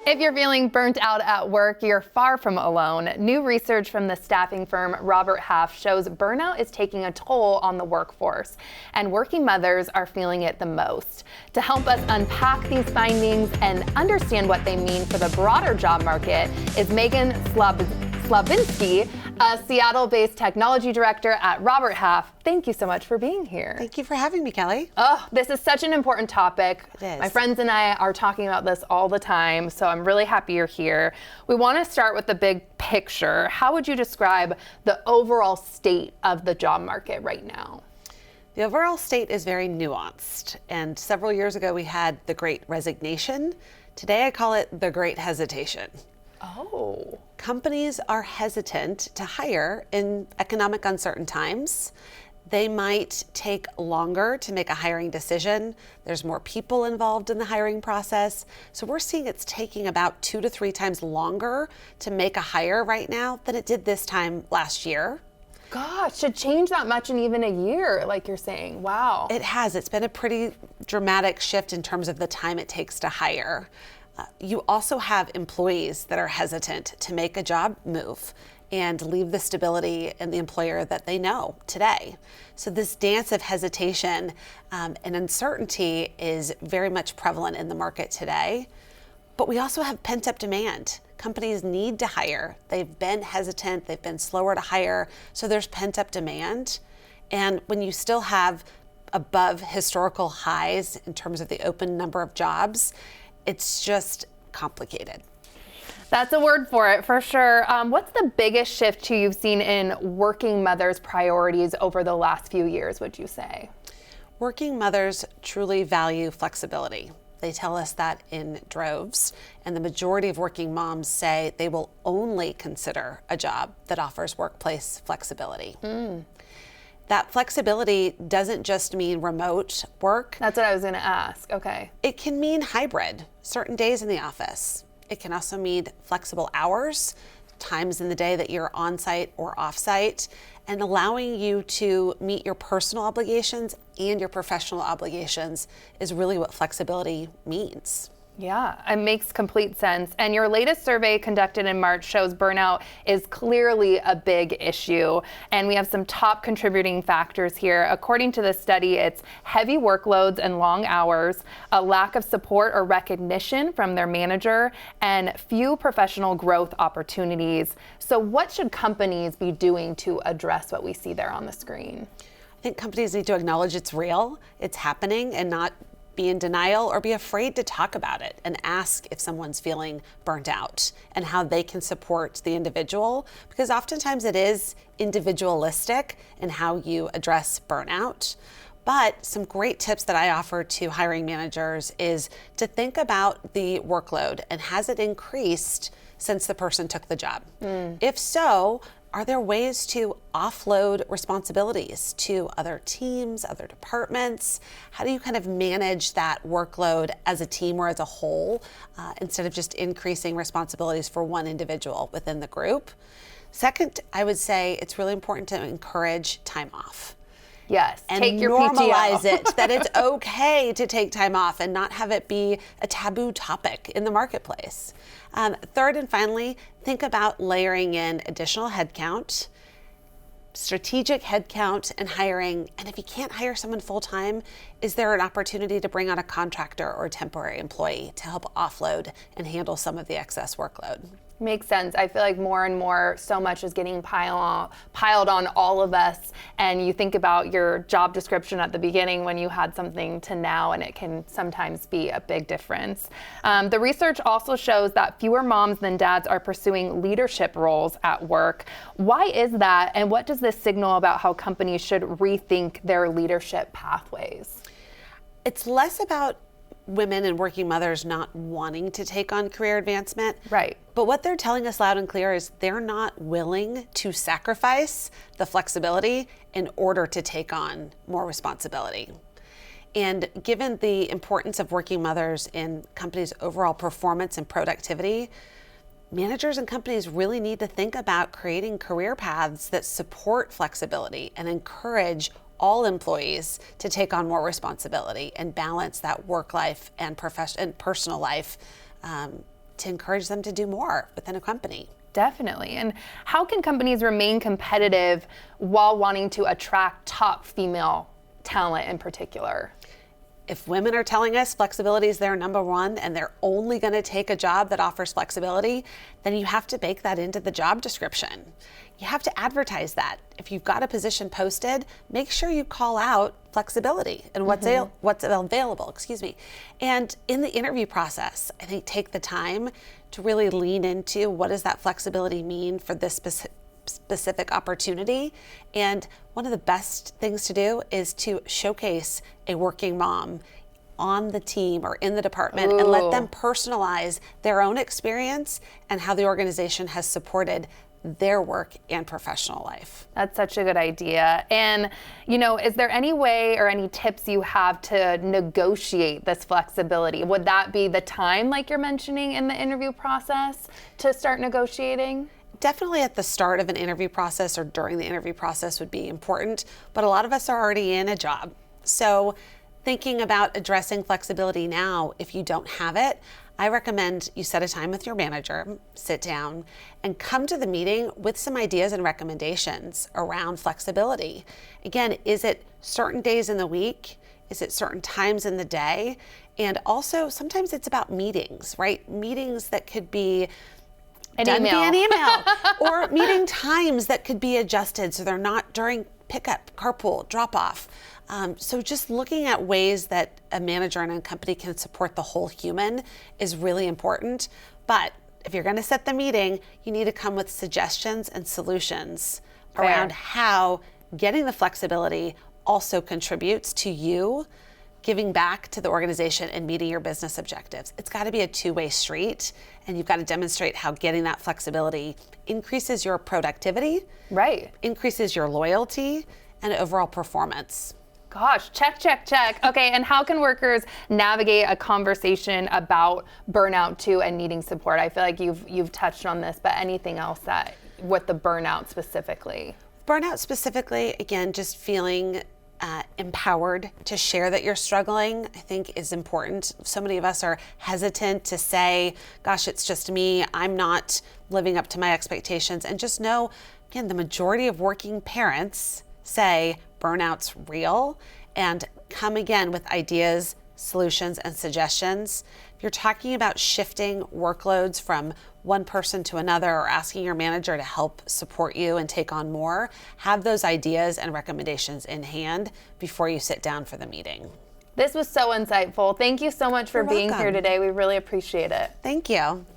If you're feeling burnt out at work, you're far from alone. New research from the staffing firm Robert Half shows burnout is taking a toll on the workforce, and working mothers are feeling it the most. To help us unpack these findings and understand what they mean for the broader job market is Megan Slavinsky, a Seattle-based technology director at Robert Half. Thank you so much for being here. Thank you for having me, Kelly. Oh, this is such an important topic. It is. My friends and I are talking about this all the time, so I'm really happy you're here. We want to start with the big picture. How would you describe the overall state of the job market right now? The overall state is very nuanced, and several years ago we had the Great Resignation. Today I call it the Great Hesitation. Oh. Companies are hesitant to hire in economic uncertain times. They might take longer to make a hiring decision. There's more people involved in the hiring process. So we're seeing it's taking about 2 to 3 times longer to make a hire right now than it did this time last year. Gosh, to change that much in even a year, like you're saying. Wow. It has. It's been a pretty dramatic shift in terms of the time it takes to hire. You also have employees that are hesitant to make a job move and leave the stability in the employer that they know today. So this dance of hesitation and uncertainty is very much prevalent in the market today. But we also have pent-up demand. Companies need to hire. They've been hesitant, they've been slower to hire, so there's pent-up demand. And when you still have above historical highs in terms of the open number of jobs, it's just complicated. That's a word for it, for sure. What's the biggest shift you've seen in working mothers' priorities over the last few years, would you say? Working mothers truly value flexibility. They tell us that in droves, and the majority of working moms say they will only consider a job that offers workplace flexibility. That flexibility doesn't just mean remote work. That's what I was going to ask. Okay. It can mean hybrid, certain days in the office. It can also mean flexible hours, times in the day that you're on site or off site, and allowing you to meet your personal obligations and your professional obligations is really what flexibility means. Yeah, it makes complete sense. And your latest survey conducted in March shows burnout is clearly a big issue. And we have some top contributing factors here. According to the study, it's heavy workloads and long hours, a lack of support or recognition from their manager, and few professional growth opportunities. So what should companies be doing to address what we see there on the screen? I think companies need to acknowledge it's real, it's happening, and not be in denial or be afraid to talk about it and ask if someone's feeling burnt out and how they can support the individual, because oftentimes it is individualistic in how you address burnout. But some great tips that I offer to hiring managers is to think about the workload and has it increased since the person took the job? If so, are there ways to offload responsibilities to other teams, other departments? How do you kind of manage that workload as a team or as a whole instead of just increasing responsibilities for one individual within the group? Second, I would say it's really important to encourage time off. Yes, And take your normalize PTO. it, that it's okay to take time off and not have it be a taboo topic in the marketplace. Third and finally, think about layering in additional headcount, strategic headcount and hiring. And if you can't hire someone full-time, is there an opportunity to bring on a contractor or a temporary employee to help offload and handle some of the excess workload? Makes sense. I feel like more and more, so much is getting piled on all of us. And you think about your job description at the beginning when you had something to now, and it can sometimes be a big difference. The research also shows that fewer moms than dads are pursuing leadership roles at work. Why is that? And what does this signal about how companies should rethink their leadership pathways? It's less about women and working mothers not wanting to take on career advancement. Right. But what they're telling us loud and clear is they're not willing to sacrifice the flexibility in order to take on more responsibility. And given the importance of working mothers in companies' overall performance and productivity, managers and companies really need to think about creating career paths that support flexibility and encourage all employees to take on more responsibility and balance that work life and personal life to encourage them to do more within a company. Definitely. And how can companies remain competitive while wanting to attract top female talent in particular? If women are telling us flexibility is their number one and they're only going to take a job that offers flexibility, then you have to bake that into the job description. You have to advertise that. If you've got a position posted, make sure you call out flexibility and what's available, And in the interview process, I think take the time to really lean into what does that flexibility mean for this specific opportunity. And one of the best things to do is to showcase a working mom on the team or in the department and let them personalize their own experience and how the organization has supported their work and professional life. That's such a good idea. And, is there any way or any tips you have to negotiate this flexibility? Would that be the time, like you're mentioning in the interview process, to start negotiating? Definitely at the start of an interview process or during the interview process would be important, but a lot of us are already in a job. So thinking about addressing flexibility now, if you don't have it, I recommend you set a time with your manager, sit down, and come to the meeting with some ideas and recommendations around flexibility. Again, is it certain days in the week? Is it certain times in the day? And also, sometimes it's about meetings, right? Meetings that could be done via an email or meeting times that could be adjusted so they're not during pickup, carpool, drop off. So just looking at ways that a manager and a company can support the whole human is really important. But if you're going to set the meeting, you need to come with suggestions and solutions around how getting the flexibility also contributes to you giving back to the organization and meeting your business objectives. It's got to be a two-way street, and you've got to demonstrate how getting that flexibility increases your productivity, increases your loyalty, and overall performance. Gosh, check. Okay, and how can workers navigate a conversation about burnout too and needing support? I feel like you've touched on this, but anything else with the burnout specifically? Burnout specifically, again, just feeling empowered to share that you're struggling, I think is important. So many of us are hesitant to say, gosh, it's just me, I'm not living up to my expectations. And just know, again, the majority of working parents say burnout's real and come again with ideas, solutions, and suggestions. If you're talking about shifting workloads from one person to another or asking your manager to help support you and take on more, have those ideas and recommendations in hand before you sit down for the meeting. This was so insightful. Thank you so much for being here today. We really appreciate it. Thank you.